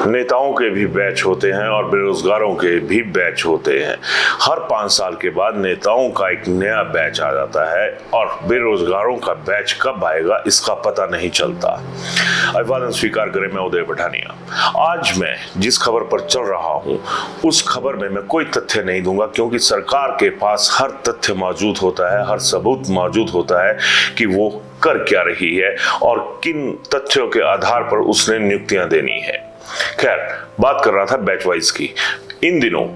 नेताओं के भी बैच होते हैं और बेरोजगारों के भी बैच होते हैं। हर 5 साल के बाद नेताओं का एक नया बैच आ जाता है और बेरोजगारों का बैच कब आएगा इसका पता नहीं चलता। अभिवादन स्वीकार करें, मैं उदय पठानिया। आज मैं जिस खबर पर चल रहा हूं उस खबर में मैं कोई तथ्य नहीं दूंगा, क्योंकि सरकार के पास हर तथ्य मौजूद होता है, हर सबूत मौजूद होता है कि वो कर क्या रही है और किन तथ्यों के आधार पर उसने नियुक्तियां देनी है। खैर, बात कर रहा था बैच वाइज की। इन दिनों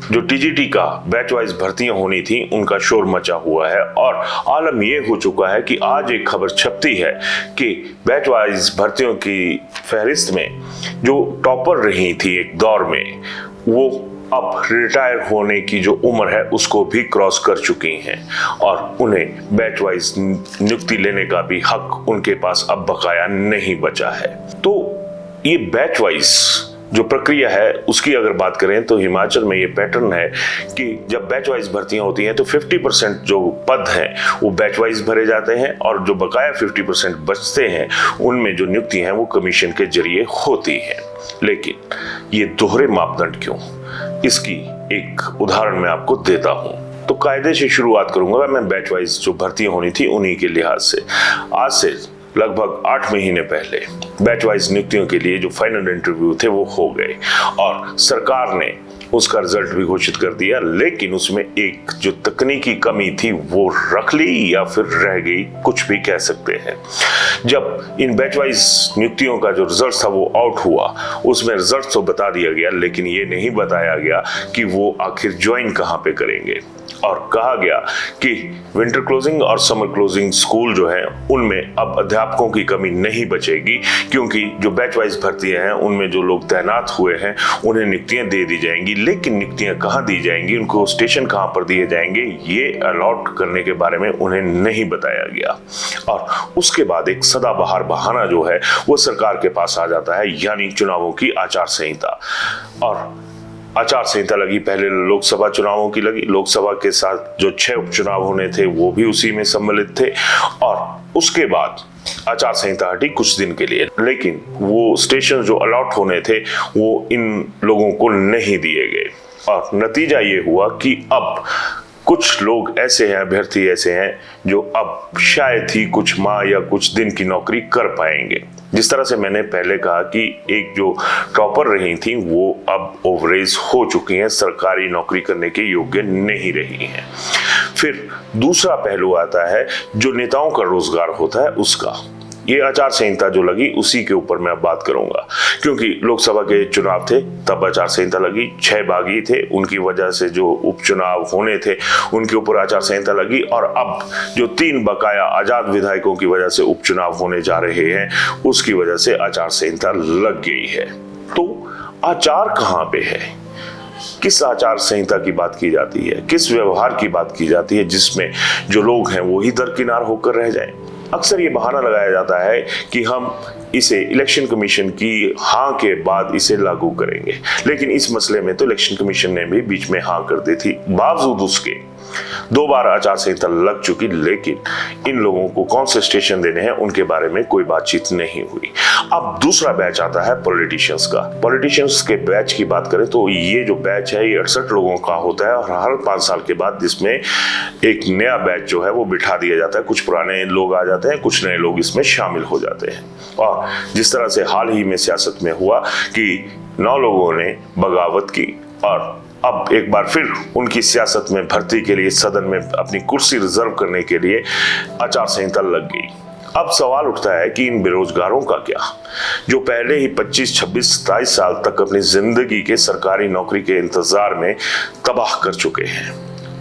जो टीजीटी का बैच वाइज भर्तियां होनी थी उनका शोर मचा हुआ है और आलम यह हो चुका है कि आज एक खबर छपती है कि बैच वाइज भर्तियों की फहरिस्त में जो टॉपर रही थी एक दौर में, वो अब रिटायर होने की जो उम्र है उसको भी क्रॉस कर चुकी हैं और उन्हें बैच वाइज नियुक्ति लेने का भी हक उनके पास अब बकाया नहीं बचा है। तो ये बैच वाइज जो प्रक्रिया है उसकी अगर बात करें तो हिमाचल में ये पैटर्न है कि जब बैच वाइज भर्तियां होती हैं तो 50% जो पद हैं वो बैच वाइज भरे जाते हैं और जो बकाया 50% बचते हैं उनमें जो नियुक्ति हैं वो कमीशन के जरिए होती है। लेकिन ये दोहरे मापदंड क्यों, इसकी एक उदाहरण मैं आपको देता हूं। तो कायदे से शुरुआत करूंगा मैं बैच वाइज जो भर्तियां होनी थी उन्हीं के लिहाज से। आज से लगभग 8 महीने पहले बैच वाइज नियुक्तियों के लिए जो फाइनल इंटरव्यू थे वो हो गए और सरकार ने उसका रिजल्ट भी घोषित कर दिया। लेकिन उसमें एक जो तकनीकी कमी थी वो रख ली या फिर रह गई, कुछ भी कह सकते हैं। जब इन बैच वाइज नियुक्तियों का जो रिजल्ट था वो आउट हुआ, उसमें रिजल्ट तो बता दिया गया लेकिन ये नहीं बताया गया कि वो आखिर ज्वाइन कहाँ पे करेंगे। और कहा गया कि विंटर क्लोजिंग और समर क्लोजिंग स्कूल जो है उनमें अब अध्यापकों की कमी नहीं बचेगी, क्योंकि जो बैच वाइज भर्तियां हैं उनमें जो लोग तैनात हुए हैं उन्हें नियुक्तियां दे दी जाएंगी। लेकिन नियुक्तियां कहाँ दी जाएंगी, उनको स्टेशन कहाँ पर दिए जाएंगे, ये अलॉट करने के बारे में उन्हें नहीं बताया गया। और उसके बाद एक सदाबहार बहाना जो है वो सरकार के पास आ जाता है, यानी चुनावों की आचार संहिता। और आचार संहिता लगी, पहले लोकसभा चुनावों की लगी, लोकसभा के साथ जो 6 उपचुनाव होने थे वो भी उसी में सम्मिलित थे। और उसके बाद आचार संहिता हटी कुछ दिन के लिए, लेकिन वो स्टेशन जो अलॉट होने थे वो इन लोगों को नहीं दिए गए। और नतीजा ये हुआ कि अब कुछ लोग ऐसे हैं, अभ्यर्थी ऐसे हैं जो अब शायद ही कुछ माह या कुछ दिन की नौकरी कर पाएंगे। जिस तरह से मैंने पहले कहा कि एक जो टॉपर रही थी वो अब ओवरेज हो चुकी हैं, सरकारी नौकरी करने के योग्य नहीं रही हैं। फिर दूसरा पहलू आता है जो नेताओं का रोजगार होता है उसका। ये आचार संहिता जो लगी उसी के ऊपर मैं अब बात करूंगा, क्योंकि लोकसभा के चुनाव थे तब आचार संहिता लगी, 6 बागी थे, उनकी वजह से जो उपचुनाव होने थे उनके ऊपर आचार संहिता लगी। और अब जो 3 बकाया आजाद विधायकों की वजह से उपचुनाव होने जा रहे हैं उसकी वजह से आचार संहिता लग गई है। तो आचार कहाँ पे है, किस आचार संहिता की बात की जाती है, किस व्यवहार की बात की जाती है जिसमें जो लोग हैं वो ही दरकिनार होकर रह जाएं। अक्सर ये बहाना लगाया जाता है कि हम इसे इलेक्शन कमीशन की हाँ के बाद इसे लागू करेंगे, लेकिन इस मसले में तो इलेक्शन कमीशन ने भी बीच में हाँ कर दी थी। बावजूद उसके 2 बार आचार संहिता लग चुकी, लेकिन इन लोगों को कौन से स्टेशन देने हैं उनके बारे में कोई बातचीत नहीं हुई। अब दूसरा बैच आता है पॉलिटिशियंस का। पॉलिटिशियंस के बैच की बात करें तो ये जो बैच है ये 68 लोगों का होता है और हर 5 साल के बाद इसमें एक नया बैच जो है वो बिठा दिया जाता है। कुछ पुराने लोग आ जाते हैं, कुछ नए लोग इसमें शामिल हो जाते हैं। और जिस तरह से हाल ही में सियासत में हुआ कि 9 लोगों ने बगावत की और अब एक बार फिर उनकी सियासत में भर्ती के लिए सदन में अपनी कुर्सी रिजर्व करने के लिए आचार संहिता लग गई। अब सवाल उठता है कि इन बेरोजगारों का क्या, जो पहले ही 25, 26, 27 साल तक अपनी जिंदगी के सरकारी नौकरी के इंतजार में तबाह कर चुके हैं।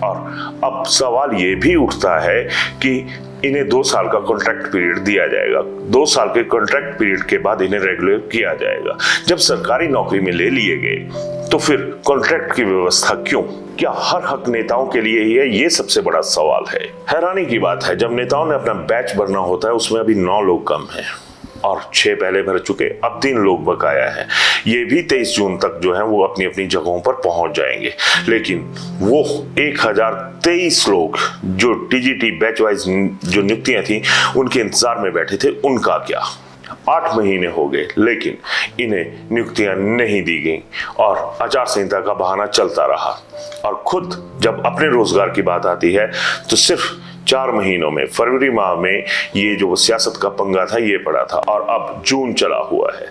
और अब सवाल ये भी उठता है कि इन्हें 2 साल का कॉन्ट्रैक्ट पीरियड दिया जाएगा, 2 साल के कॉन्ट्रैक्ट पीरियड के बाद इन्हें रेगुलर किया जाएगा। जब सरकारी नौकरी में ले लिए गए तो फिर कॉन्ट्रैक्ट की व्यवस्था क्यों? क्या हर हक नेताओं के लिए ही है? ये सबसे बड़ा सवाल है। हैरानी की बात है, जब नेताओं ने अपना बैच भरना होता है उसमें अभी 9 लोग कम हैं और 6 पहले भर चुके, अब 3 लोग बकाया हैं। ये भी 23 जून तक जो है वो अपनी अपनी जगहों पर पहुंच जाएंगे। लेकिन वो 1023 लोग जो टीजीटी बैच वाइज जो नियुक्तियां थी उनके इंतजार में बैठे थे, उनका क्या? 8 महीने हो गए, लेकिन इन्हें नियुक्तियां नहीं दी गई और आचार संहिता का बहाना चलता रहा। और खुद जब अपने रोजगार की बात आती है तो सिर्फ 4 महीनों में, फरवरी माह में ये जो सियासत का पंगा था ये पड़ा था और अब जून चला हुआ है।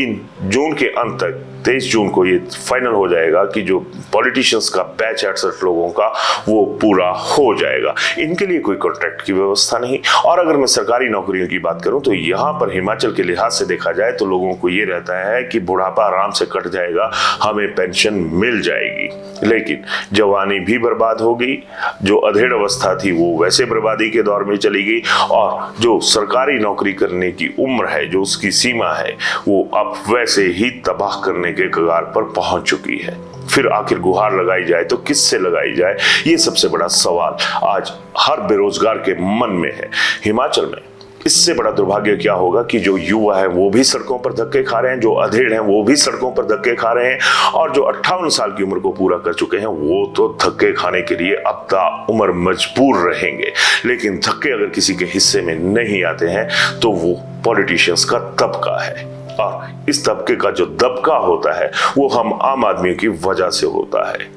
इन जून के अंत तक 23 जून को ये फाइनल हो जाएगा कि जो पॉलिटिशियंस का बैच 68 लोगों का वो पूरा हो जाएगा। इनके लिए कोई कॉन्ट्रैक्ट की व्यवस्था नहीं। और अगर मैं सरकारी नौकरियों की बात करूं तो यहाँ पर हिमाचल के लिहाज से देखा जाए तो लोगों को ये रहता है कि बुढ़ापा आराम से कट जाएगा, हमें पेंशन मिल जाएगी। लेकिन जवानी भी बर्बाद हो गई, जो अधेड़ अवस्था थी वो वैसे बर्बादी के दौर में चली गई और जो सरकारी नौकरी करने की उम्र है, जो उसकी सीमा है, वो अब वैसे ही तबाह करने के कगार पर पहुंच चुकी है। फिर आखिर गुहार लगाई जाए तो किससे लगाई जाए, ये सबसे बड़ा सवाल आज हर बेरोजगार के मन में है। हिमाचल में इससे बड़ा दुर्भाग्य क्या होगा कि जो युवा है वो भी सड़कों पर धक्के खा रहे हैं, जो अधेड़ हैं वो भी सड़कों पर धक्के खा रहे हैं और जो 58 साल की उम्र को पूरा कर चुके हैं वो तो धक्के खाने के लिए अब ताउम्र मजबूर रहेंगे। लेकिन धक्के अगर किसी के हिस्से में नहीं आते हैं तो वो पॉलिटिशियंस का तबका है और इस तबके का जो दबका होता है वो हम आम आदमियों की वजह से होता है।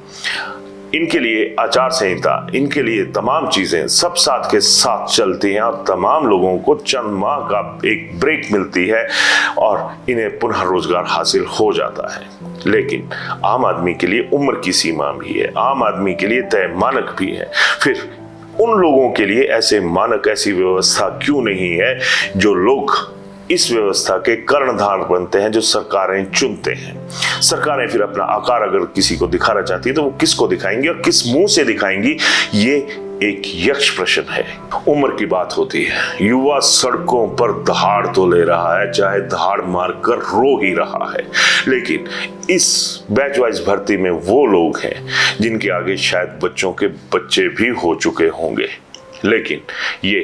इनके लिए आचार संहिता, इनके लिए तमाम चीजें सब साथ के साथ चलती हैं और तमाम लोगों को चंद माह का एक ब्रेक मिलती है और इन्हें पुनः रोजगार हासिल हो जाता है। लेकिन आम आदमी के लिए उम्र की सीमा भी है, आम आदमी के लिए तय मानक भी है। फिर उन लोगों के लिए ऐसे मानक, ऐसी व्यवस्था क्यों नहीं है जो लोग इस व्यवस्था के कर्णधार बनते हैं, जो सरकारें चुनते हैं। सरकारें फिर अपना आकार अगर किसी को दिखाना चाहती है तो वो किसको दिखाएंगी और किस मुंह से दिखाएंगी, ये एक यक्ष प्रश्न है। उम्र की बात होती है, युवा सड़कों पर दहाड़ तो ले रहा है, चाहे दहाड़ मारकर रो ही रहा है। लेकिन इस बैच वाइज भर्ती में वो लोग हैं जिनके आगे शायद बच्चों के बच्चे भी हो चुके होंगे, लेकिन ये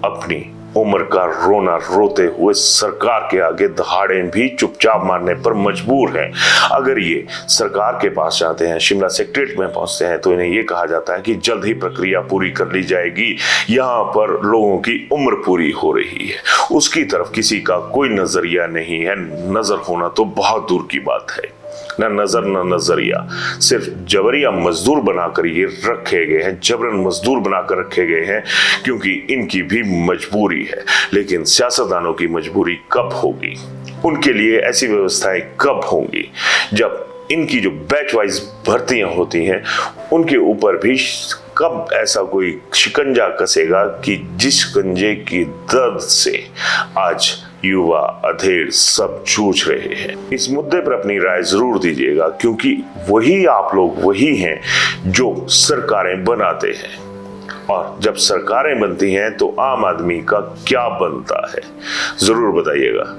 अपनी उम्र का रोना रोते हुए सरकार के आगे दहाड़ें भी चुपचाप मारने पर मजबूर हैं। अगर ये सरकार के पास जाते हैं, शिमला सेक्रेटरीट में पहुंचते हैं तो इन्हें ये कहा जाता है कि जल्द ही प्रक्रिया पूरी कर ली जाएगी, यहाँ पर लोगों की उम्र पूरी हो रही है। उसकी तरफ किसी का कोई नजरिया नहीं है, नजर होना तो बहुत दूर की बात है। न नजर न नजरिया, सिर्फ जबरिया मजदूर बनाकर ये रखे गए हैं, जबरन मजदूर बनाकर रखे गए हैं क्योंकि इनकी भी मजबूरी है। लेकिन सियासतदानों की मजबूरी कब होगी, उनके लिए ऐसी व्यवस्थाएं कब होंगी जब इनकी जो बैच वाइज भर्तियां होती हैं उनके ऊपर भी कब ऐसा कोई शिकंजा कसेगा कि जिस शिकंजे की दर्द से आज युवा अधेड़ सब जूझ रहे हैं। इस मुद्दे पर अपनी राय जरूर दीजिएगा क्योंकि वही आप लोग वही हैं जो सरकारें बनाते हैं और जब सरकारें बनती हैं तो आम आदमी का क्या बनता है, जरूर बताइएगा।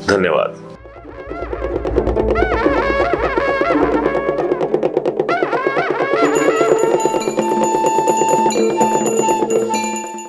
धन्यवाद।